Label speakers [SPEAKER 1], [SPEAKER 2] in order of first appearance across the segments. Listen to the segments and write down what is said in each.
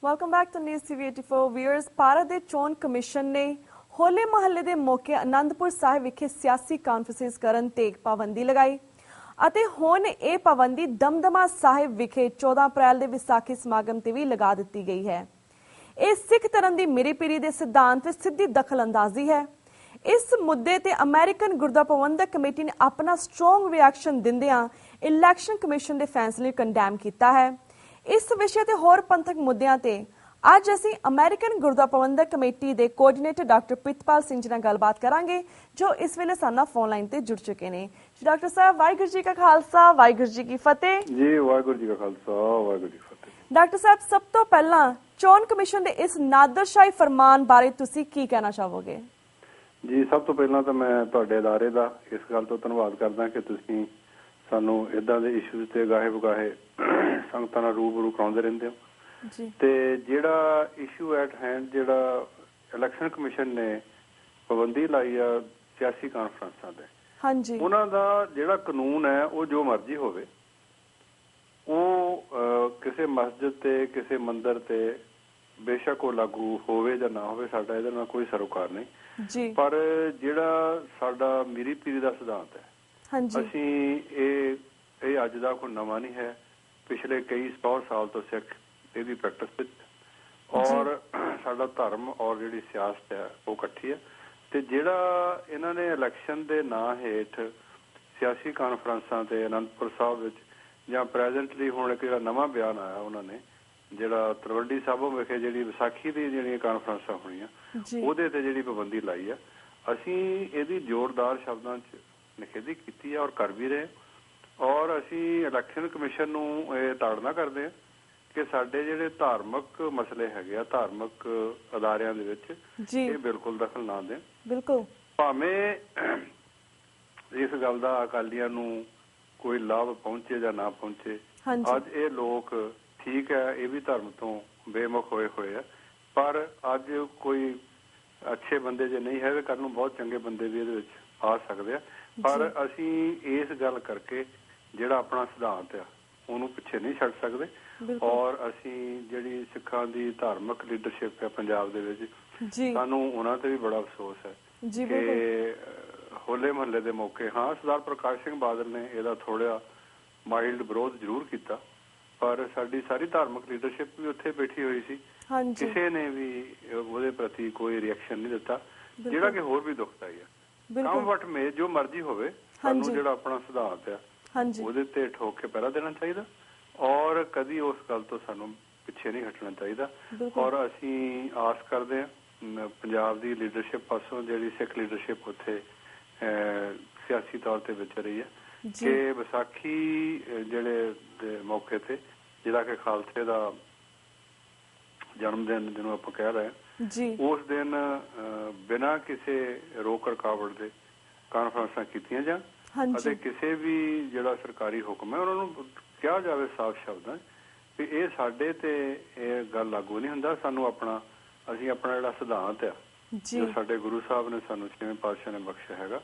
[SPEAKER 1] Welcome back to news TV 84 viewers. Bharat ਦੇ ਚੋਣ commission ਨੇ ਹੋਲੇ ਮਹੱਲੇ ਦੇ ਮੌਕੇ ਅਨੰਦਪੁਰ ਸਾਹਿਬ ਵਿਖੇ ਸਿਆਸੀ ਕਾਨਫਰੰਸ ਕਰਨ ਤੇ ਪਾਬੰਦੀ ਲਗਾਈ ਅਤੇ ਹੁਣ ਇਹ ਪਾਬੰਦੀ ਦਮਦਮਾ ਸਾਹਿਬ ਵਿਖੇ 14 ਅਪ੍ਰੈਲ ਦੇ ਵਿਸਾਖੀ ਸਮਾਗਮ ਤੇ ਵੀ ਲਗਾ ਦਿੱਤੀ ਗਈ ਹੈ। ਇਹ ਸਿੱਖ ਧਰਮ ਦੀ ਮੇਰੀ ਪੀਰੀ ਦੇ ਸਿਧਾਂਤ ਵਿੱਚ ਸਿੱਧੀ ਦਖਲਅੰਦਾਜ਼ੀ ਹੈ। इस मुद्दे ते अमेरिकन गुरुद्वारा प्रबंधक कमेटी ने अपना स्ट्रोंग रिएक्शन दिंदियां इलैक्शन कमिशन के फैसले कंडैम किया है। इस विषय ते होर पंथक मुद्दों ते अज असीं अमेरिकन गुरुद्वारा प्रबंधक कमेटी के कोआर्डीनेटर डॉक्टर प्रितपाल सिंह जी नाल गलबात करांगे जो इस वेले साडे फोन लाइन ते जुड़ चुके हैं। डॉक्टर साहब, वाहिगुरू जी का खालसा वाहिगुरू जी की फतेह।
[SPEAKER 2] जी वाहिगुरू जी का खालसा वाहिगुरू जी की फतेह।
[SPEAKER 1] डॉक्टर साहब, सब तो पहला चोण कमिशन के इस नादरशाही फरमान बारे तुसीं की कहना चाहोगे?
[SPEAKER 2] जी, सब तो पहला तो मैं तुहाडे अदारे का इस गल तो धन्नवाद करदा कि तुसीं सानू इदां दे इशूज़ ते गाहे बगाहे संगतां नाल रूबरू कराउंदे रहिंदे हो। ते जिहड़ा इशू एट हैंड जिहड़ा इलैक्शन कमिशन ने पाबंदी लाई आ सियासी कानफ्रेंसां ते, हाँ जी, उन्हां दा जिहड़ा कानून है वो जो मर्जी होवे, वो किसी मस्जिद ते किसी मंदिर ते बेशक वो लागू होवे जां ना होवे, साडा इहदे नाल कोई सरोकार नहीं जी। पर जिहड़ा साडा मीरी पीरी दा सिद्धांत है, हाँ जी, असीं ਇਹ ਅੱਜ ਦਾ ਕੋਈ ਨਵਾਂ ਨਹੀਂ ਹੈ। ਪਿਛਲੇ ਕਈ 100 ਸਾਲ ਤੋਂ ਸਿੱਖ ਇਹਦੀ ਪ੍ਰੈਕਟਿਸ ਵਿੱਚ ਔਰ ਸਾਡਾ ਧਰਮ ਔਰ ਜਿਹੜੀ ਸਿਆਸਤ ਹੈ ਉਹ ਇਕੱਠੀ ਹੈ। ਤੇ ਜਿਹੜਾ ਇਹਨਾਂ ਨੇ ਇਲੈਕਸ਼ਨ ਦੇ ਨਾਂ ਹੇਠ ਸਿਆਸੀ ਕਾਨਫਰੰਸਾਂ ਤੇ ਅਨੰਦਪੁਰ ਸਾਹਿਬ ਵਿੱਚ ਜਾਂ ਪ੍ਰੈਜ਼ੈਂਟਲੀ ਹੁਣ ਇੱਕ ਜਿਹੜਾ ਨਵਾਂ ਬਿਆਨ ਆਇਆ ਉਹਨਾਂ ਨੇ, ਜਿਹੜਾ ਤਲਵੰਡੀ ਸਾਬੋ ਵਿਖੇ ਜਿਹੜੀ ਵਿਸਾਖੀ ਦੀ ਜਿਹੜੀਆਂ ਕਾਨਫਰੰਸਾਂ ਹੋਣੀਆਂ ਉਹਦੇ ਤੇ ਜਿਹੜੀ ਪਾਬੰਦੀ ਲਾਈ ਆ, ਅਸੀਂ ਇਹਦੀ ਜ਼ੋਰਦਾਰ ਸ਼ਬਦਾਂ 'ਚ ਨਿਖੇਧੀ ਕੀਤੀ ਹੈ ਔਰ ਕਰ ਵੀ ਰਹੇ। ਔਰ ਅਸੀਂ ਇਲੈਕਸ਼ਨ ਕਮਿਸ਼ਨ ਨੂੰ ਇਹ ਤਾੜਨਾ ਕਰਦੇ ਹਾਂ ਕਿ ਸਾਡੇ ਜਿਹੜੇ ਧਾਰਮਿਕ ਮਸਲੇ ਹੈਗੇ ਆ ਧਾਰਮਿਕ ਅਦਾਰਿਆਂ ਦੇ ਵਿੱਚ ਇਹ ਬਿਲਕੁਲ ਦਖਲ ਨਾ ਦੇਣ। ਬਿਲਕੁਲ ਭਾਵੇਂ ਇਸ ਗੱਲ ਦਾ ਅਕਾਲੀਆਂ ਨੂੰ ਕੋਈ ਲਾਭ ਪਹੁੰਚੇ ਜਾਂ ਨਾ ਪਹੁੰਚੇ, ਅੱਜ ਇਹ ਲੋਕ ਠੀਕ ਹੈ ਇਹ ਵੀ ਧਰਮ ਤੋਂ ਬੇਮੁਖ ਹੋਏ ਆ, ਪਰ ਅੱਜ ਕੋਈ ਅੱਛੇ ਬੰਦੇ ਜੇ ਨਹੀਂ ਹੈਗੇ, ਕੱਲ੍ਹ ਨੂੰ ਬਹੁਤ ਚੰਗੇ ਬੰਦੇ ਵੀ ਇਹਦੇ ਵਿੱਚ ਆ ਸਕਦੇ ਆ। ਪਰ ਅਸੀਂ ਇਸ ਗੱਲ ਕਰਕੇ ਜਿਹੜਾ ਆਪਣਾ ਸਿਧਾਂਤ ਆ ਉਹਨੂੰ ਪਿੱਛੇ ਨਹੀਂ ਛੱਡ ਸਕਦੇ। ਔਰ ਅਸੀਂ ਜਿਹੜੀ ਸਿੱਖਾਂ ਦੀ ਧਾਰਮਿਕ ਲੀਡਰਸ਼ਿਪ ਹੈ ਪੰਜਾਬ ਦੇ ਵਿੱਚ, ਸਾਨੂੰ ਉਹਨਾਂ ਤੇ ਵੀ ਬੜਾ ਅਫਸੋਸ ਹੈ ਕਿ ਹੋਲੇ ਮਹੱਲੇ ਦੇ ਮੌਕੇ ਹਾਂ ਸਰਦਾਰ ਪ੍ਰਕਾਸ਼ ਸਿੰਘ ਬਾਦਲ ਨੇ ਇਹਦਾ ਥੋੜ੍ਹਾ ਮਾਈਲਡ ਵਿਰੋਧ ਜ਼ਰੂਰ ਕੀਤਾ, ਪਰ ਸਾਡੀ ਸਾਰੀ ਧਾਰਮਿਕ ਲੀਡਰਸ਼ਿਪ ਵੀ ਉੱਥੇ ਬੈਠੀ ਹੋਈ ਸੀ, ਕਿਸੇ ਨੇ ਵੀ ਉਹਦੇ ਪ੍ਰਤੀ ਕੋਈ ਰਿਐਕਸ਼ਨ ਨਹੀਂ ਦਿੱਤਾ, ਜਿਹੜਾ ਕਿ ਹੋਰ ਵੀ ਦੁਖਦਾਈ ਆ। ਕੰਮ ਵਟ ਮੇ ਜੋ ਮਰਜ਼ੀ ਹੋਵੇ, ਸਾਨੂੰ ਜਿਹੜਾ ਆਪਣਾ ਸਿਧਾਂਤ ਆ ਉਹਦੇ ਤੇ ਠੋਕ ਕੇ ਪਹਿਰਾ ਦੇਣਾ ਚਾਹੀਦਾ ਔਰ ਕਦੀ ਉਸ ਗੱਲ ਤੋਂ ਸਾਨੂੰ ਪਿੱਛੇ ਨਹੀਂ ਹਟਣਾ ਚਾਹੀਦਾ। ਔਰ ਅਸੀਂ ਆਸ ਕਰਦੇ ਹਾਂ ਪੰਜਾਬ ਦੀ ਲੀਡਰਸ਼ਿਪ ਪਾਸੋਂ, ਜਿਹੜੀ ਸਿੱਖ ਲੀਡਰਸ਼ਿਪ ਉੱਥੇ ਸਿਆਸੀ ਤੌਰ ਤੇ ਵਿਚਰ ਰਹੀ ਹੈ, ਕਿ ਵਿਸਾਖੀ ਜਿਹੜੇ ਦੇ ਮੌਕੇ ਤੇ ਜਿਹੜਾ ਕਿ ਖਾਲਸੇ ਦਾ ਜਨਮ ਦਿਨ ਜਿਹਨੂੰ ਆਪਾਂ ਕਹਿ ਰਹੇ ਹਾਂ, ਉਸ ਦਿਨ ਬਿਨਾਂ ਕਿਸੇ ਰੋਕ ਰੁਕਾਵਟ ਦੇ ਕਾਨਫਰੰਸਾਂ ਕੀਤੀਆਂ ਜਾਣ ਅਤੇ ਕਿਸੇ ਵੀ ਜਿਹੜਾ ਸਰਕਾਰੀ ਹੁਕਮ ਹੈ ਉਹਨਾਂ ਨੂੰ ਕਿਹਾ ਜਾਵੇ ਸਾਫ਼ ਸ਼ਬਦਾਂ ਵੀ ਇਹ ਸਾਡੇ ਤੇ ਇਹ ਗੱਲ ਲਾਗੂ ਨਹੀਂ ਹੁੰਦਾ। ਸਾਨੂੰ ਅਸੀਂ ਆਪਣਾ ਜਿਹੜਾ ਸਿਧਾਂਤ ਆ ਜੋ ਸਾਡੇ ਗੁਰੂ ਸਾਹਿਬ ਨੇ ਸਾਨੂੰ 6ਵੇਂ ਪਾਤਸ਼ਾਹ ਨੇ ਬਖਸ਼ਿਆ ਹੈਗਾ,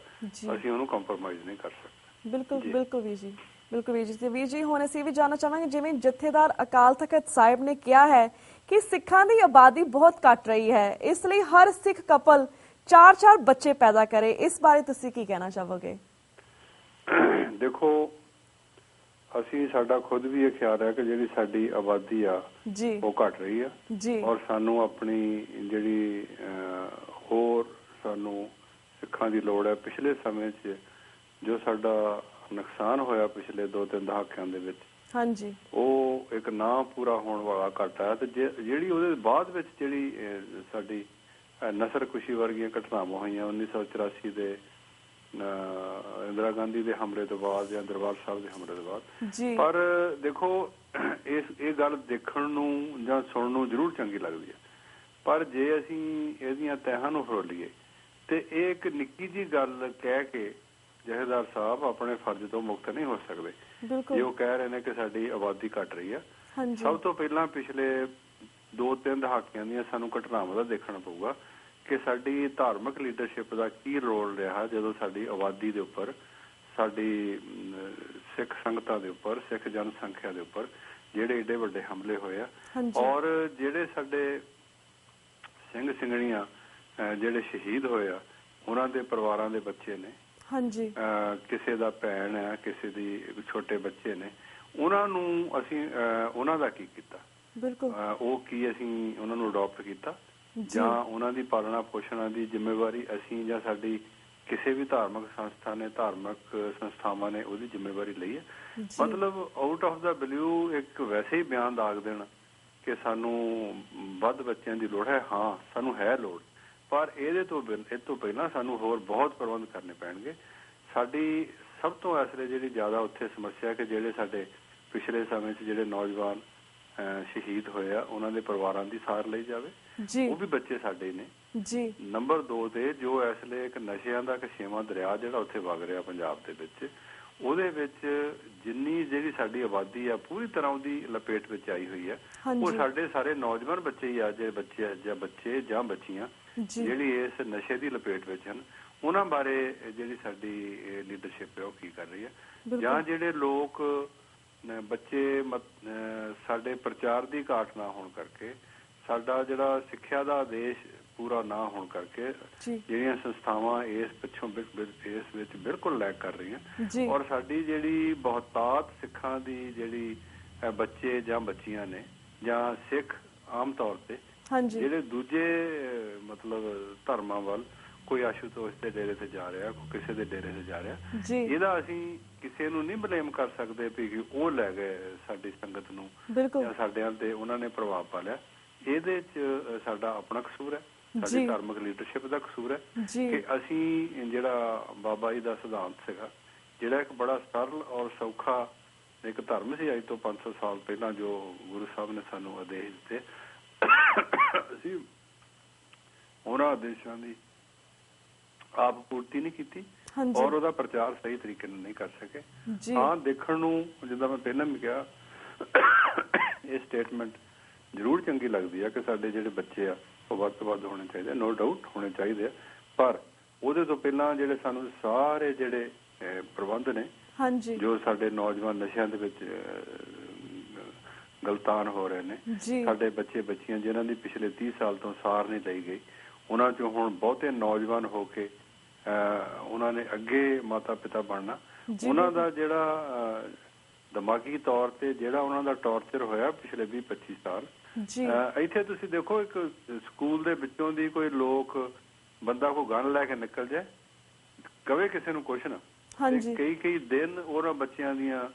[SPEAKER 2] ਅਸੀਂ ਉਹਨੂੰ ਕੰਪਰੋਮਾਈਜ਼ ਨਹੀਂ ਕਰ ਸਕਦੇ। ਬਿਲਕੁਲ ਬਿਲਕੁਲ ਵੀਰ ਜੀ, ਬਿਲਕੁਲ ਵੀਰ ਜੀ। ਵੀਰ ਜੀ, ਹੁਣ ਅਸੀਂ ਵੀ ਜਾਣਨਾ ਚਾਹਾਂਗੇ, ਜਿਵੇਂ ਜਥੇਦਾਰ ਅਕਾਲ ਤਖਤ ਸਾਹਿਬ ਨੇ ਕਿਹਾ ਹੈ ਕਿ ਸਿੱਖਾਂ ਦੀ ਆਬਾਦੀ ਬਹੁਤ ਘੱਟ ਰਹੀ ਹੈ, ਇਸ ਲਈ ਹਰ ਸਿੱਖ ਕਪਲ 4 ਬੱਚੇ ਪੈਦਾ ਕਰੇ, ਇਸ ਬਾਰੇ ਤੁਸੀਂ ਕੀ ਕਹਿਣਾ ਚਾਹੋਗੇ? ਦੇਖੋ, ਅਸੀਂ ਸਾਡਾ ਖੁਦ ਵੀ ਇਹ ਖਿਆਲ ਹੈ ਕਿ ਜਿਹੜੀ ਸਾਡੀ ਆਬਾਦੀ ਆ ਉਹ ਘਟ ਰਹੀ ਆ ਔਰ ਸਾਨੂੰ ਆਪਣੀ ਜਿਹੜੀ ਹੋਰ ਸਾਨੂੰ ਸਿੱਖਾਂ ਦੀ ਲੋੜ ਹੈ। ਪਿਛਲੇ ਸਮੇਂ 'ਚ ਜੋ ਸਾਡਾ ਨੁਕਸਾਨ ਹੋਇਆ ਪਿਛਲੇ 2-3 ਦਹਾਕਿਆਂ ਦੇ ਵਿੱਚ, ਹਾਂਜੀ, ਉਹ ਇੱਕ ਨਾ ਪੂਰਾ ਹੋਣ ਵਾਲਾ ਘਾਟਾ ਹੈ। ਤੇ ਜਿਹੜੀ ਉਹਦੇ ਬਾਅਦ ਵਿੱਚ ਜਿਹੜੀ ਸਾਡੀ ਨਸਰਕੁਸ਼ੀ ਵਰਗੀਆਂ ਘਟਨਾਵਾਂ ਹੋਈਆਂ 1984 ਦੇ ਇੰਦਰਾ ਗਾਂਧੀ ਦੇ ਹਮਲੇ ਤੋਂ ਬਾਅਦ ਜਾਂ ਦਰਬਾਰ ਸਾਹਿਬ ਦੇ ਹਮਲੇ ਤੋਂ ਬਾਅਦ, ਪਰ ਦੇਖੋ ਇਹ ਗੱਲ ਦੇਖਣ ਨੂੰ ਜਾਂ ਸੁਣਨ ਨੂੰ ਜ਼ਰੂਰ ਚੰਗੀ ਲੱਗਦੀ ਹੈ, ਪਰ ਜੇ ਅਸੀਂ ਇਹਦੀਆਂ ਤਹਿਾਂ ਨੂੰ ਫਰੋਲੀਏ ਤੇ ਇਹ ਇੱਕ ਨਿੱਕੀ ਜਿਹੀ ਗੱਲ ਕਹਿ ਕੇ ਜਥੇਦਾਰ ਸਾਹਿਬ ਆਪਣੇ ਫਰਜ਼ ਤੋਂ ਮੁਕਤ ਨਹੀਂ ਹੋ ਸਕਦੇ। ਜੇ ਉਹ ਕਹਿ ਰਹੇ ਨੇ ਕਿ ਸਾਡੀ ਆਬਾਦੀ ਘਟ ਰਹੀ ਹੈ, ਸਭ ਤੋਂ ਪਹਿਲਾਂ ਪਿਛਲੇ 2-3 ਦਹਾਕਿਆਂ ਦੀਆਂ ਸਾਨੂੰ ਘਟਨਾਵਾਂ ਦਾ ਦੇਖਣਾ ਪਊਗਾ ਕਿ ਸਾਡੀ ਧਾਰਮਿਕ ਲੀਡਰਸ਼ਿਪ ਦਾ ਕੀ ਰੋਲ ਰਿਹਾ ਜਦੋਂ ਸਾਡੀ ਆਬਾਦੀ ਦੇ ਉੱਪਰ, ਸਾਡੀ ਸਿੱਖ ਸੰਗਤਾਂ ਦੇ ਉੱਪਰ, ਸਿੱਖ ਜਨਸੰਖਿਆ ਦੇ ਉੱਪਰ ਜਿਹੜੇ ਏਡੇ ਵੱਡੇ ਹਮਲੇ ਹੋਏ ਆ। ਔਰ ਜਿਹੜੇ ਸਾਡੇ ਸਿੰਘ ਸਿੰਘਣੀਆਂ ਜਿਹੜੇ ਸ਼ਹੀਦ ਹੋਏ ਆ ਉਹਨਾਂ ਦੇ ਪਰਿਵਾਰਾਂ ਦੇ ਬੱਚੇ ਨੇ, ਕਿਸੇ ਦਾ ਭੈਣ ਹੈ, ਕਿਸੇ ਦੀ ਛੋਟੇ ਬੱਚੇ ਨੇ, ਉਹਨਾਂ ਨੂੰ ਅਸੀਂ ਉਹਨਾਂ ਦਾ ਕੀ ਕੀਤਾ? ਉਹ ਕੀ ਅਸੀਂ ਉਹਨਾਂ ਨੂੰ ਅਡਾਪਟ ਕੀਤਾ ਜਾਂ ਉਹਨਾਂ ਦੀ ਪਾਲਣਾ ਪੋਸ਼ਣ ਦੀ ਜ਼ਿੰਮੇਵਾਰੀ ਅਸੀਂ ਜਾਂ ਸਾਡੀ ਕਿਸੇ ਵੀ ਧਾਰਮਿਕ ਸੰਸਥਾ ਨੇ, ਧਾਰਮਿਕ ਸੰਸਥਾਵਾਂ ਨੇ ਉਹਦੀ ਜ਼ਿੰਮੇਵਾਰੀ ਲਈ ਹੈ? ਮਤਲਬ ਆਊਟ ਆਫ ਦਾ ਬਲੂ ਇੱਕ ਵੈਸੇ ਹੀ ਬਿਆਨ ਦਾਗ ਦੇਣਾ ਕਿ ਸਾਨੂੰ ਵੱਧ ਬੱਚਿਆਂ ਦੀ ਲੋੜ ਹੈ। ਹਾਂ, ਸਾਨੂੰ ਹੈ ਲੋੜ, ਪਰ ਇਹ ਤੋਂ ਪਹਿਲਾਂ ਸਾਨੂੰ ਹੋਰ ਬਹੁਤ ਪ੍ਰਬੰਧ ਕਰਨੇ ਪੈਣਗੇ। ਸਾਡੀ ਸਭ ਤੋਂ ਇਸ ਵੇਲੇ ਜਿਹੜੀ ਜ਼ਿਆਦਾ ਉੱਥੇ ਸਮੱਸਿਆ ਕਿ ਜਿਹੜੇ ਸਾਡੇ ਪਿਛਲੇ ਸਮੇਂ 'ਚ ਜਿਹੜੇ ਨੌਜਵਾਨ ਸ਼ਹੀਦ ਹੋਏ ਆ ਉਹਨਾਂ ਦੇ ਪਰਿਵਾਰਾਂ ਦੀ ਸਾਰ ਲਈ ਜਾਵੇ। ਉਹ ਵੀ ਬੱਚੇ ਸਾਡੇ ਨੇ। ਨੰਬਰ 2 ਤੇ ਜੋ ਇਸ ਵੇਲੇ ਇੱਕ ਨਸ਼ਿਆਂ ਦਾ ਛੇਵਾਂ ਦਰਿਆ ਜਿਹੜਾ ਉੱਥੇ ਵਗ ਰਿਹਾ ਪੰਜਾਬ ਦੇ ਵਿੱਚ, ਉਹਦੇ ਵਿੱਚ ਜਿੰਨੀ ਜਿਹੜੀ ਸਾਡੀ ਆਬਾਦੀ ਆ ਪੂਰੀ ਤਰ੍ਹਾਂ ਉਹਦੀ ਲਪੇਟ ਵਿੱਚ ਆਈ ਹੋਈ ਹੈ। ਉਹ ਸਾਡੇ ਸਾਰੇ ਨੌਜਵਾਨ ਬੱਚੇ ਹੀ ਆ, ਜਿਹੜੇ ਬੱਚੇ ਜਾਂ ਬੱਚੀਆਂ ਜਿਹੜੀ ਇਸ ਨਸ਼ੇ ਦੀ ਲਪੇਟ ਵਿੱਚ ਹਨ। ਉਹਨਾਂ ਬਾਰੇ ਜਿਹੜੀ ਸਾਡੀ ਲੀਡਰਸ਼ਿਪ ਹੈ ਉਹ ਕੀ ਕਰ ਰਹੀ ਹੈ? ਜਾਂ ਜਿਹੜੇ ਲੋਕ ਬੱਚੇ ਸਾਡੇ ਪ੍ਰਚਾਰ ਦੀ ਘਾਟ ਨਾ ਹੋਣ ਕਰਕੇ, ਸਾਡਾ ਜਿਹੜਾ ਸਿੱਖਿਆ ਦਾ ਆਦੇਸ਼ ਪੂਰਾ ਨਾ ਹੋਣ ਕਰਕੇ ਜਿਹੜੀਆਂ ਸੰਸਥਾਵਾਂ ਇਸ ਪਿੱਛੋਂ ਇਸ ਵਿੱਚ ਬਿਲਕੁਲ ਲੈਕ ਕਰ ਰਹੀਆਂ। ਔਰ ਸਾਡੀ ਜਿਹੜੀ ਬਹੁਤਾਤ ਸਿੱਖਾਂ ਦੀ ਜਿਹੜੀ ਬੱਚੇ ਜਾਂ ਬੱਚੀਆਂ ਨੇ ਜਾਂ ਸਿੱਖ ਆਮ ਤੌਰ ਤੇ ਜਿਹੜੇ ਦੂਜੇ ਮਤਲਬ ਧਰਮਾਂ ਵੱਲ, ਕੋਈ ਆਸ਼ੂਤੋਸ਼ ਦੇ ਡੇਰੇ ਤੇ ਜਾ ਰਿਹਾ, ਕੋਈ ਕਿਸੇ ਦੇ ਡੇਰੇ ਤੇ ਜਾ ਰਿਹਾ, ਇਹਦਾ ਅਸੀਂ ਕਿਸੇ ਨੂੰ ਨਹੀਂ ਬਲੇਮ ਕਰ ਸਕਦੇ ਵੀ ਉਹ ਲੈ ਗਏ ਸਾਡੀ ਸੰਗਤ ਨੂੰ ਜਾਂ ਸਾਡਿਆਂ ਤੇ ਉਹਨਾਂ ਨੇ ਪ੍ਰਭਾਵ ਪਾ ਲਿਆ। ਇਹਦੇ 'ਚ ਸਾਡਾ ਆਪਣਾ ਕਸੂਰ ਹੈ, ਸਾਡੀ ਧਾਰਮਿਕ ਲੀਡਰਸ਼ਿਪ ਦਾ ਕਸੂਰ ਹੈ ਕਿ ਅਸੀਂ ਜਿਹੜਾ ਬਾਬਾ ਜੀ ਦਾ ਸਿਧਾਂਤ ਸੀਗਾ, ਜਿਹੜਾ ਇੱਕ ਬੜਾ ਸਰਲ ਔਰ ਸੌਖਾ ਇੱਕ ਧਰਮ ਸੀ ਅੱਜ ਤੋਂ 500 ਸਾਲ ਪਹਿਲਾਂ ਜੋ ਗੁਰੂ ਸਾਹਿਬ ਨੇ ਸਾਨੂੰ ਆਦੇਸ਼ ਦਿੱਤੇ, ਅਸੀਂ ਉਹਨਾਂ ਆਦੇਸ਼ਾਂ ਦੀ ਆਪ ਪੂਰਤੀ ਨਹੀਂ ਕੀਤੀ ਔਰ ਉਹਦਾ ਪ੍ਰਚਾਰ ਸਹੀ ਤਰੀਕੇ ਨਾਲ ਨਹੀਂ ਕਰ ਸਕੇ। ਹਾਂ, ਦੇਖਣ ਨੂੰ ਜਿੱਦਾਂ ਮੈਂ ਪਹਿਲਾਂ ਵੀ ਕਿਹਾ, ਇਹ ਸਟੇਟਮੈਂਟ ਜ਼ਰੂਰ ਚੰਗੀ ਲੱਗਦੀ ਹੈ ਕਿ ਸਾਡੇ ਜਿਹੜੇ ਬੱਚੇ ਆ ਉਹ ਵੱਧ ਤੋਂ ਵੱਧ ਹੋਣੇ ਚਾਹੀਦੇ, ਨੋ ਡਾਊਟ ਹੋਣੇ ਚਾਹੀਦੇ ਆ, ਪਰ ਉਹਦੇ ਤੋਂ ਪਹਿਲਾਂ ਜਿਹੜੇ ਸਾਨੂੰ ਸਾਰੇ ਜਿਹੜੇ ਪ੍ਰਬੰਧ ਨੇ ਜੋ ਸਾਡੇ ਨੌਜਵਾਨ ਨਸ਼ਿਆਂ ਦੇ ਵਿੱਚ ਗਲਤਾਨ ਹੋ ਰਹੇ ਨੇ, ਸਾਡੇ ਬੱਚੇ ਬੱਚੀਆਂ ਜਿਨ੍ਹਾਂ ਦੀ ਪਿਛਲੇ 30 ਸਾਲ ਤੋਂ ਸਾਰ ਨਹੀਂ ਲਈ ਗਈ, ਉਹਨਾਂ 'ਚੋਂ ਹੁਣ ਬਹੁਤੇ ਨੌਜਵਾਨ ਹੋ ਕੇ ਉਹਨਾਂ ਨੇ ਅੱਗੇ ਮਾਤਾ ਪਿਤਾ ਬਣਨਾ, ਉਹਨਾਂ ਦਾ ਜਿਹੜਾ ਦਿਮਾਗੀ ਤੌਰ ਤੇ ਜਿਹੜਾ ਉਹਨਾਂ ਦਾ ਟੌਰਚਰ ਹੋਇਆ ਪਿਛਲੇ 20-25 ਸਾਲ, ਇੱਥੇ ਤੁਸੀਂ ਦੇਖੋ ਇੱਕ ਸਕੂਲ ਦੇ ਵਿੱਚੋਂ ਦੀ ਕੋਈ ਲੋਕ ਬੰਦਾ ਕੋਈ ਗਨ ਲੈ ਕੇ ਨਿਕਲ ਜਾਏ, ਕਵੇ ਕਿਸੇ ਨੂੰ ਕੁਛ ਨਾ, ਕਈ ਦਿਨ ਉਹਨਾਂ ਬੱਚਿਆਂ ਦੀਆਂ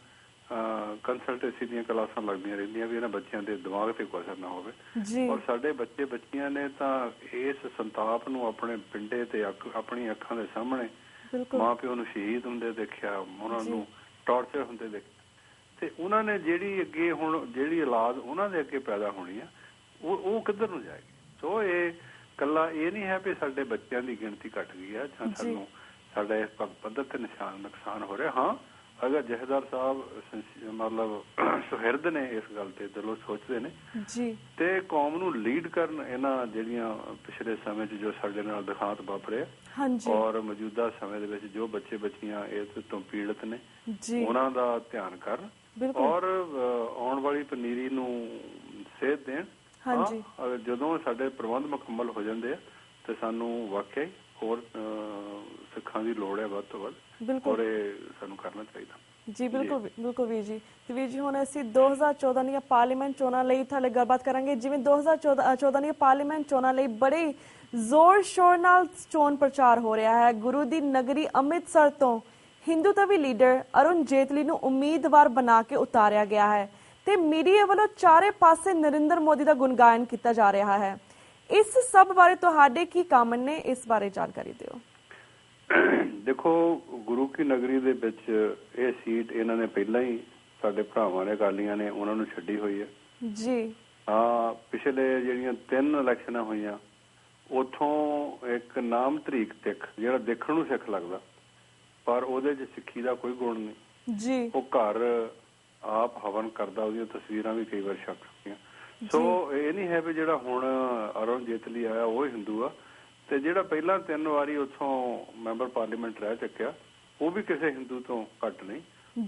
[SPEAKER 2] ਕੰਸਲਟੈਂਸੀ ਦੀਆਂ ਕਲਾਸਾਂ ਲੱਗਦੀਆਂ ਰਹਿੰਦੀਆਂ ਵੀ ਇਹਨਾਂ ਬੱਚਿਆਂ ਦੇ ਦਿਮਾਗ ਤੇ ਕੋਈ ਅਸਰ ਨਾ ਹੋਵੇ। ਔਰ ਸਾਡੇ ਬੱਚੇ ਬੱਚੀਆਂ ਨੇ ਤਾਂ ਇਸ ਸੰਤਾਪ ਨੂੰ ਆਪਣੇ ਪਿੰਡੇ ਤੇ ਆਪਣੀ ਅੱਖਾਂ ਦੇ ਸਾਹਮਣੇ ਮਾਂ ਪਿਓ ਨੂੰ ਸ਼ਹੀਦ ਹੁੰਦੇ ਦੇਖਿਆ, ਉਹਨਾਂ ਨੂੰ ਟੌਰਚਰ ਹੁੰਦੇ ਦੇਖਿਆ, ਤੇ ਉਹਨਾਂ ਨੇ ਜਿਹੜੀ ਅੱਗੇ ਹੁਣ ਜਿਹੜੀ ਔਲਾਦ ਉਹਨਾਂ ਦੇ ਅੱਗੇ ਪੈਦਾ ਹੋਣੀ ਆ ਉਹ ਕਿੱਧਰ ਨੂੰ ਜਾਏਗੀ? ਸੋ ਇਹ ਇਕੱਲਾ ਇਹ ਨਹੀਂ ਹੈ ਵੀ ਸਾਡੇ ਬੱਚਿਆਂ ਦੀ ਗਿਣਤੀ ਘੱਟ ਗਈ ਹੈ ਜਾਂ ਸਾਨੂੰ ਸਾਡਾ ਇਸ ਪੱਧਰ ਤੇ ਨੁਕਸਾਨ ਹੋ ਰਿਹਾ। ਹਾਂ, ਅਗਰ ਜਥੇਦਾਰ ਸਾਹਿਬ ਮਤਲਬ ਸੁਹਿਰਦ ਨੇ ਇਸ ਗੱਲ ਤੇ, ਦਿਲੋਂ ਸੋਚਦੇ ਨੇ ਤੇ ਕੌਮ ਨੂੰ ਲੀਡ ਕਰਨ, ਇਹਨਾਂ ਜਿਹੜੀਆਂ ਪਿਛਲੇ ਸਮੇਂ 'ਚ ਜੋ ਸਾਡੇ ਨਾਲ ਦਿਖਾਂਤ ਵਾਪਰੇ ਔਰ ਮੌਜੂਦਾ ਸਮੇਂ ਦੇ ਵਿੱਚ ਜੋ ਬੱਚੇ ਬੱਚੀਆਂ ਇਸ ਤੋਂ ਪੀੜਤ ਨੇ ਉਹਨਾਂ ਦਾ ਧਿਆਨ ਕਰਨ ਔਰ ਆਉਣ ਵਾਲੀ ਪਨੀਰੀ ਨੂੰ ਸੇਧ ਦੇਣ। ਜਦੋਂ ਸਾਡੇ ਪ੍ਰਬੰਧ ਮੁਕੰਮਲ ਹੋ ਜਾਂਦੇ ਆ ਤੇ ਸਾਨੂੰ ਵਾਕਿਆ ਹੋਰ ਸਿੱਖਾਂ ਦੀ ਲੋੜ ਹੈ ਵੱਧ ਤੋਂ ਵੱਧ, ਔਰ ਇਹ ਸਾਨੂੰ ਕਰਨਾ ਚਾਹੀਦਾ।
[SPEAKER 1] ਜੀ ਬਿਲਕੁਲ ਵੀਰ ਜੀ। ਤੇ ਵੀਰ ਜੀ ਹੁਣ ਅਸੀਂ 2014 ਦੀਆਂ ਪਾਰਲੀਮੈਂਟ ਚੋਣਾਂ ਲਈ ਤੁਹਾਡੇ ਗੱਲਬਾਤ ਕਰਾਂਗੇ। ਜਿਵੇਂ 2014 ਦੀਆਂ ਪਾਰਲੀਮੈਂਟ ਚੋਣਾਂ ਲਈ ਬੜੇ ਜ਼ੋਰ ਸ਼ੋਰ ਨਾਲ ਚੋਣ ਪ੍ਰਚਾਰ ਹੋ ਰਿਹਾ ਹੈ। ਗੁਰੂ ਦੀ ਨਗਰੀ ਅੰਮ੍ਰਿਤਸਰ ਤੋਂ ਹਿੰਦੂਤਵੀ ਲੀਡਰ ਅਰੁਣ ਜੇਤਲੀ ਨੂੰ ਉਮੀਦਵਾਰ ਬਣਾ ਕੇ ਉਤਾਰਿਆ ਗਿਆ ਹੈ ਤੇ ਮੀਡੀਆ ਵੱਲੋਂ ਚਾਰੇ ਪਾਸੇ ਨਰਿੰਦਰ ਮੋਦੀ ਦਾ ਗੁਣਗਾਨ ਕੀਤਾ ਜਾ ਰਿਹਾ ਹੈ। ਇਸ ਸਭ ਬਾਰੇ ਤੁਹਾਡੇ ਕੀ ਕਾਮਨ ਨੇ, ਇਸ ਬਾਰੇ ਜਾਣਕਾਰੀ ਦਿਓ।
[SPEAKER 2] ਦੇਖੋ, ਗੁਰੂ ਕੀ ਨਗਰੀ ਦੇ ਵਿੱਚ ਇਹ ਸੀਟ ਇਹਨਾਂ ਨੇ ਪਹਿਲਾਂ ਹੀ ਸਾਡੇ ਭਰਾਵਾਂ ਨੇ ਅਕਾਲੀਆਂ ਨੇ ਉਹਨਾਂ ਨੂੰ ਛੱਡੀ ਹੋਈ ਹੈ
[SPEAKER 1] ਜੀ।
[SPEAKER 2] ਪਿਛਲੇ ਜਿਹੜੀਆਂ 3 ਇਲੈਕਸ਼ਨਾਂ ਹੋਈਆਂ ਉੱਥੋਂ ਇੱਕ ਨਾਮ ਤਰੀਕ ਸਿੱਖ ਜਿਹੜਾ ਦੇਖਣ ਨੂੰ ਸਿੱਖ ਲੱਗਦਾ ਪਰ ਉਹਦੇ 'ਚ ਸਿੱਖੀ ਦਾ ਕੋਈ ਗੁਣ ਨਹੀਂ ਜੀ, ਉਹ ਘਰ ਆਪ ਹਵਨ ਕਰਦਾ, ਉਹਦੀਆਂ ਤਸਵੀਰਾਂ ਵੀ ਕਈ ਵਾਰ ਛਪ ਚੁੱਕੀਆਂ। ਸੋ ਇਹ ਨਹੀਂ ਹੈ ਵੀ ਜਿਹੜਾ ਹੁਣ ਅਰੁਣ ਜੇਤਲੀ ਆਇਆ ਉਹ ਹਿੰਦੂ ਆ, ਤੇ ਜਿਹੜਾ ਪਹਿਲਾਂ 3 ਵਾਰੀ ਉੱਥੋਂ ਮੈਂਬਰ ਪਾਰਲੀਮੈਂਟ ਰਹਿ ਚੁੱਕਿਆ ਉਹ ਵੀ ਕਿਸੇ ਹਿੰਦੂ ਤੋਂ ਘੱਟ ਨਹੀਂ।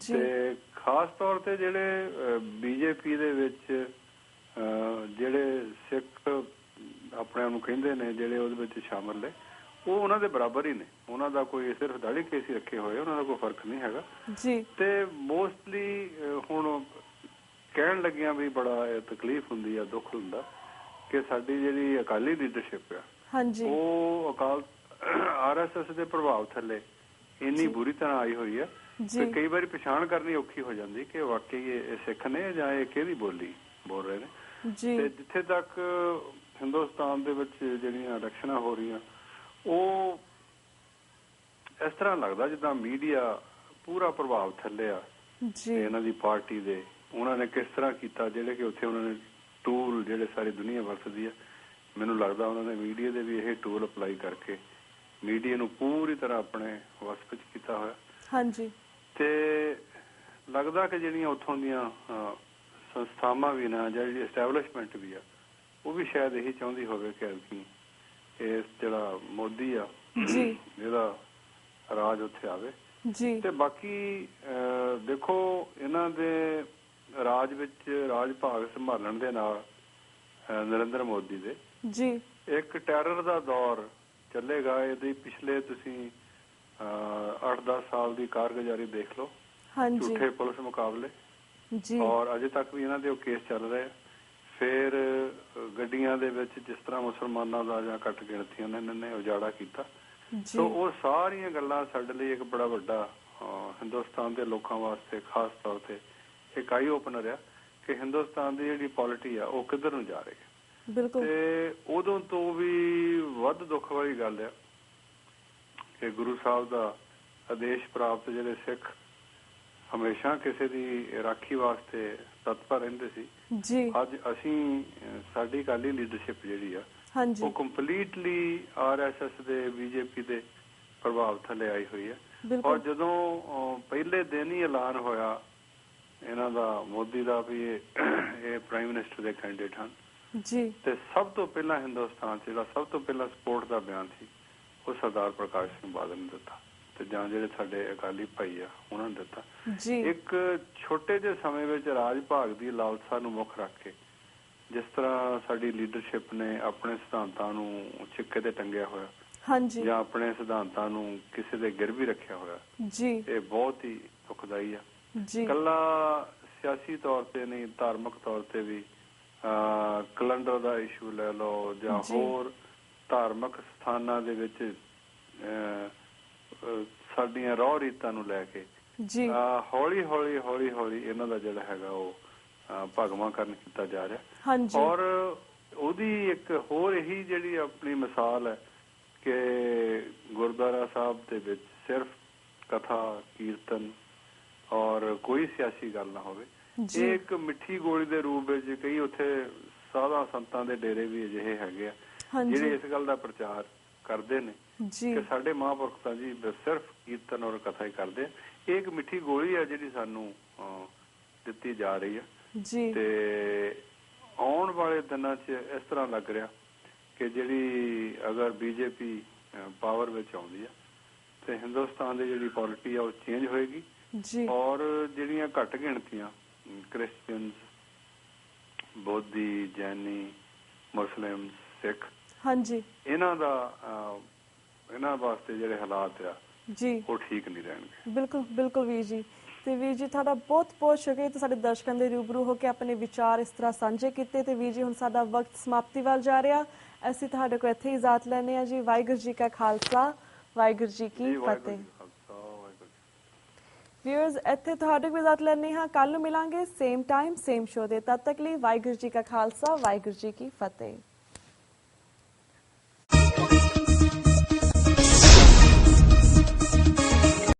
[SPEAKER 2] ਤੇ ਖਾਸ ਤੌਰ ਤੇ ਜਿਹੜੇ ਬੀਜੇਪੀ ਦੇ ਵਿੱਚ ਜਿਹੜੇ ਸਿੱਖ ਆਪਣੇ ਆਪ ਨੂੰ ਕਹਿੰਦੇ ਨੇ, ਜਿਹੜੇ ਉਹਦੇ ਵਿੱਚ ਸ਼ਾਮਲ ਨੇ, ਉਹ ਉਹਨਾਂ ਦੇ ਬਰਾਬਰ ਹੀ ਨੇ। ਉਹਨਾਂ ਦਾ ਕੋਈ ਸਿਰਫ ਦਾੜੀ ਕੇਸ ਹੀ ਰੱਖੇ ਹੋਏ, ਉਹਨਾਂ ਦਾ ਕੋਈ ਫਰਕ ਨਹੀਂ ਹੈਗਾ ਜੀ। ਤੇ ਮੋਸਟਲੀ ਹੁਣ ਕਹਿਣ ਲੱਗਿਆਂ ਵੀ ਬੜਾ ਤਕਲੀਫ ਹੁੰਦੀ ਆ, ਦੁੱਖ ਹੁੰਦਾ ਕਿ ਸਾਡੀ ਜਿਹੜੀ ਅਕਾਲੀ ਲੀਡਰਸ਼ਿਪ ਆ ਉਹ ਅਕਾਲ RSS ਦੇ ਪ੍ਰਭਾਵ ਥੱਲੇ ਇੰਨੀ ਬੁਰੀ ਤਰ੍ਹਾਂ ਆਈ ਹੋਈ ਹੈ ਕਿ ਕਈ ਵਾਰੀ ਪਛਾਣ ਕਰਨੀ ਔਖੀ ਹੋ ਜਾਂਦੀ ਕਿ ਵਾਕਈ ਇਹ ਸਿੱਖ ਨੇ ਜਾਂ ਇਹ ਕਿਹਦੀ ਬੋਲੀ ਬੋਲ ਰਹੇ ਨੇ। ਤੇ ਜਿੱਥੇ ਤੱਕ ਹਿੰਦੁਸਤਾਨ ਦੇ ਵਿੱਚ ਜਿਹੜੀਆਂ ਇਲੈਕਸ਼ਨਾਂ ਹੋ ਰਹੀਆਂ, ਉਹ ਇਸ ਤਰ੍ਹਾਂ ਲੱਗਦਾ ਜਿੱਦਾਂ ਮੀਡੀਆ ਪੂਰਾ ਪ੍ਰਭਾਵ ਥੱਲੇ ਆ ਇਹਨਾਂ ਦੀ ਪਾਰਟੀ ਦੇ। ਉਹਨਾਂ ਨੇ ਕਿਸ ਤਰ੍ਹਾਂ ਕੀਤਾ, ਜਿਹੜੇ ਕਿ ਉੱਥੇ ਉਹਨਾਂ ਨੇ ਟੂਲ ਜਿਹੜੇ ਸਾਰੀ ਦੁਨੀਆ ਵਰਤਦੀ ਆ, ਮੈਨੂੰ ਲੱਗਦਾ ਉਹਨਾਂ ਨੇ ਮੀਡੀਆ ਦੇ ਵੀ ਇਹ ਟੂਲ ਅਪਲਾਈ ਕਰਕੇ ਮੀਡੀਆ ਨੂੰ ਪੂਰੀ ਤਰ੍ਹਾਂ ਆਪਣੇ ਵਸ ਵਿੱਚ ਕੀਤਾ ਹੋਇਆ। ਹਾਂਜੀ। ਤੇ ਲੱਗਦਾ ਕਿ ਜਿਹੜੀਆਂ ਉੱਥੋਂ ਦੀਆਂ ਸੰਸਥਾਵਾਂ ਵੀ ਨਾ, ਜਿਹੜੀ ਐਸਟੈਬਲਿਸ਼ਮੈਂਟ ਵੀ ਆ, ਉਹ ਵੀ ਸ਼ਾਇਦ ਇਹੀ ਚਾਹੁੰਦੀ ਹੋਵੇ ਕਿ ਅਸੀਂ ਇਸ ਜਿਹੜਾ ਮੋਦੀ ਆ ਇਹਦਾ ਰਾਜ ਉੱਥੇ ਆਵੇ। ਤੇ ਬਾਕੀ ਦੇਖੋ ਇਹਨਾਂ ਦੇ ਰਾਜ ਵਿੱਚ ਰਾਜ ਭਾਗ ਸੰਭਾਲਣ ਦੇ ਨਾਲ ਨਰਿੰਦਰ ਮੋਦੀ ਦੇ ਇੱਕ ਟੈਰਰ ਦਾ ਦੌਰ ਚੱਲੇਗਾ। ਇਹਦੀ ਪਿਛਲੇ ਤੁਸੀਂ 8-10 ਸਾਲ ਦੀ ਕਾਰਗੁਜ਼ਾਰੀ ਦੇਖ ਲਓ, ਝੂਠੇ ਪੁਲਿਸ ਮੁਕਾਬਲੇ, ਔਰ ਅਜੇ ਤੱਕ ਵੀ ਇਹਨਾਂ ਦੇ ਉਹ ਕੇਸ ਚੱਲ ਰਹੇ। ਫਿਰ ਗੱਡੀਆਂ ਦੇ ਵਿੱਚ ਜਿਸ ਤਰ੍ਹਾਂ ਮੁਸਲਮਾਨਾਂ ਦਾ ਜਾਂ ਘੱਟ ਗਿਣਤੀਆਂ ਨੇ ਇਹਨਾਂ ਨੇ ਉਜਾੜਾ ਕੀਤਾ। ਸੋ ਉਹ ਸਾਰੀਆਂ ਗੱਲਾਂ ਸਾਡੇ ਲਈ ਇੱਕ ਬੜਾ ਵੱਡਾ ਹਿੰਦੁਸਤਾਨ ਦੇ ਲੋਕਾਂ ਵਾਸਤੇ ਖਾਸ ਤੌਰ ਤੇ ਇੱਕ ਆਈ ਓਪਨਰ ਆ ਕਿ ਹਿੰਦੁਸਤਾਨ ਦੀ ਜਿਹੜੀ ਪੋਲਿਟੀ ਆ ਉਹ ਕਿੱਧਰ ਨੂੰ ਜਾ ਰਹੀ ਹੈ। ਤੇ ਉਦੋਂ ਤੋਂ ਵੀ ਵੱਧ ਦੁੱਖ ਵਾਲੀ ਗੱਲ ਆ ਕਿ ਗੁਰੂ ਸਾਹਿਬ ਦਾ ਆਦੇਸ਼ ਪ੍ਰਾਪਤ ਜਿਹੜੇ ਸਿੱਖ ਹਮੇਸ਼ਾ ਕਿਸੇ ਦੀ ਰਾਖੀ ਵਾਸਤੇ ਤਤਪਰ ਰਹਿੰਦੇ ਸੀ, ਅੱਜ ਅਸੀਂ ਸਾਡੀ ਅਕਾਲੀ ਲੀਡਰਸ਼ਿਪ ਜਿਹੜੀ ਆ ਉਹ ਕੰਪਲੀਟਲੀ RSS ਦੇ BJP ਦੇ ਪ੍ਰਭਾਵ ਥੱਲੇ ਆਈ ਹੋਈ ਹੈ। ਔਰ ਜਦੋਂ ਪਹਿਲੇ ਦਿਨ ਹੀ ਐਲਾਨ ਹੋਇਆ ਇਹਨਾਂ ਦਾ, ਮੋਦੀ ਦਾ, ਵੀ ਇਹ ਪ੍ਰਾਈਮ ਮਿਨਿਸਟਰ ਦੇ ਕੈਂਡੀਡੇਟ ਹਨ, ਤੇ ਸਭ ਤੋਂ ਪਹਿਲਾਂ ਹਿੰਦੁਸਤਾਨ 'ਚ ਜਿਹੜਾ ਸਭ ਤੋਂ ਪਹਿਲਾਂ ਸਪੋਰਟ ਦਾ ਬਿਆਨ ਸੀ ਉਹ ਸਰਦਾਰ ਪ੍ਰਕਾਸ਼ ਸਿੰਘ ਬਾਦਲ ਨੇ ਦਿੱਤਾ, ਤੇ ਜਾਂ ਜਿਹੜੇ ਸਾਡੇ ਅਕਾਲੀ ਭਾਈ ਆ ਉਹਨਾਂ ਨੇ ਦਿੱਤਾ। ਇੱਕ ਛੋਟੇ ਜਿਹੇ ਸਮੇਂ ਵਿੱਚ ਰਾਜ ਭਾਗ ਦੀ ਲਾਲਸਾ ਨੂੰ ਮੁੱਖ ਰੱਖ ਕੇ ਜਿਸ ਤਰ੍ਹਾਂ ਸਾਡੀ ਲੀਡਰਸ਼ਿਪ ਨੇ ਆਪਣੇ ਸਿਧਾਂਤਾਂ ਨੂੰ ਛਿੱਕੇ ਤੇ ਟੰਗਿਆ ਹੋਇਆ ਜਾਂ ਆਪਣੇ ਸਿਧਾਂਤਾਂ ਨੂੰ ਕਿਸੇ ਦੇ ਗਿਰਵੀ ਰੱਖਿਆ ਹੋਇਆ, ਇਹ ਬਹੁਤ ਹੀ ਦੁਖਦਾਈ ਆ। ਇਕੱਲਾ ਸਿਆਸੀ ਤੌਰ ਤੇ ਨਹੀਂ, ਧਾਰਮਿਕ ਤੌਰ ਤੇ ਵੀ ਕੈਲੰਡਰ ਦਾ ਇਸ਼ੂ ਲੈ ਲਓ ਜਾਂ ਹੋਰ ਧਾਰਮਿਕ ਸਥਾਨਾਂ ਦੇ ਵਿੱਚ ਸਾਡੀਆਂ ਰਹੁ ਰੀਤਾਂ ਨੂੰ ਲੈ ਕੇ ਹੌਲੀ ਹੌਲੀ ਇਹਨਾਂ ਦਾ ਜਿਹੜਾ ਹੈਗਾ ਉਹ ਭਗਵਾਂ ਕਰਨ ਕੀਤਾ ਜਾ ਰਿਹਾ। ਔਰ ਉਹਦੀ ਇੱਕ ਹੋਰ ਇਹੀ ਜਿਹੜੀ ਆਪਣੀ ਮਿਸਾਲ ਹੈ ਕਿ ਗੁਰਦੁਆਰਾ ਸਾਹਿਬ ਦੇ ਵਿੱਚ ਸਿਰਫ ਕਥਾ ਕੀਰਤਨ ਔਰ ਕੋਈ ਸਿਆਸੀ ਗੱਲ ਨਾ ਹੋਵੇ। ਇਹ ਇੱਕ ਮਿੱਠੀ ਗੋਲੀ ਦੇ ਰੂਪ ਵਿੱਚ ਕਈ ਉੱਥੇ ਸਾਧਾਂ ਸੰਤਾਂ ਦੇ ਡੇਰੇ ਵੀ ਅਜਿਹੇ ਹੈਗੇ ਆ ਜਿਹੜੇ ਇਸ ਗੱਲ ਦਾ ਪ੍ਰਚਾਰ ਕਰਦੇ ਨੇ ਕਿ ਸਾਡੇ ਮਹਾਂਪੁਰਖ ਤਾਂ ਜੀ ਸਿਰਫ ਕੀਰਤਨ ਔਰ ਕਥਾ ਹੀ ਕਰਦੇ ਆ। ਇਹ ਇੱਕ ਮਿੱਠੀ ਗੋਲੀ ਆ ਜਿਹੜੀ ਸਾਨੂੰ ਦਿੱਤੀ ਜਾ ਰਹੀ ਆ। ਤੇ ਆਉਣ ਵਾਲੇ ਦਿਨਾਂ 'ਚ ਇਸ ਤਰ੍ਹਾਂ ਲੱਗ ਰਿਹਾ ਕਿ ਜਿਹੜੀ ਅਗਰ BJP ਪਾਵਰ ਵਿੱਚ ਆਉਂਦੀ ਆ ਤੇ ਹਿੰਦੁਸਤਾਨ ਦੀ ਜਿਹੜੀ ਪੋਲਿਟੀ ਆ ਉਹ ਚੇਂਜ ਹੋਏਗੀ ਔਰ ਜਿਹੜੀਆਂ ਘੱਟ ਗਿਣਤੀਆਂ ਕ੍ਰਿਸਚੀਅਨ, ਬੋਧੀ, ਜੈਨੀ, ਮੁਸਲਿਮ, ਸਿੱਖ, ਇਹਨਾਂ ਵਾਸਤੇ ਜਿਹੜੇ ਹਾਲਾਤ ਆ ਉਹ ਠੀਕ ਨਹੀਂ ਰਹਿਣਗੇ।
[SPEAKER 1] ਬਿਲਕੁਲ ਵੀਰ ਜੀ। ਤੇ ਵੀਰ ਜੀ ਤੁਹਾਡਾ ਬਹੁਤ ਬਹੁਤ ਸ਼ੁਕਰੀਆ ਤੇ ਸਾਡੇ ਦਰਸ਼ਕਾਂ ਦੇ ਰੂਬਰੂ ਹੋ ਕੇ ਆਪਣੇ ਵਿਚਾਰ ਇਸ ਤਰ੍ਹਾਂ ਸਾਂਝੇ ਕੀਤੇ। ਤੇ ਵੀਰ ਜੀ ਹੁਣ ਸਾਡਾ ਵਕਤ ਸਮਾਪਤੀ ਵੱਲ ਜਾ ਰਿਹਾ, ਅਸੀਂ ਤੁਹਾਡੇ ਕੋਲ ਇੱਥੇ ਇਜਾਜ਼ਤ ਲੈਂਦੇ ਹਾਂ ਜੀ। ਵਾਹਿਗੁਰੂ ਜੀ ਕਾ ਖਾਲਸਾ, ਵਾਹਿਗੁਰੂ ਜੀ ਕੀ ਫਤਿਹ। ਵਿਊਅਰਸ ਇੱਥੇ ਤੁਹਾਡੇ ਕੋਲ ਇਜਾਜ਼ਤ ਲੈਂਦੇ ਹਾਂ, ਕੱਲ ਨੂੰ ਮਿਲਾਂਗੇ ਸੇਮ ਟਾਈਮ ਸੇਮ ਸ਼ੋ ਦੇ। ਤਦ ਤੱਕ ਲਈ ਵਾਹਿਗੁਰੂ ਜੀ ਕਾ ਖਾਲਸਾ, ਵਾਹਿਗੁਰੂ ਜੀ ਕੀ ਫਤਿਹ।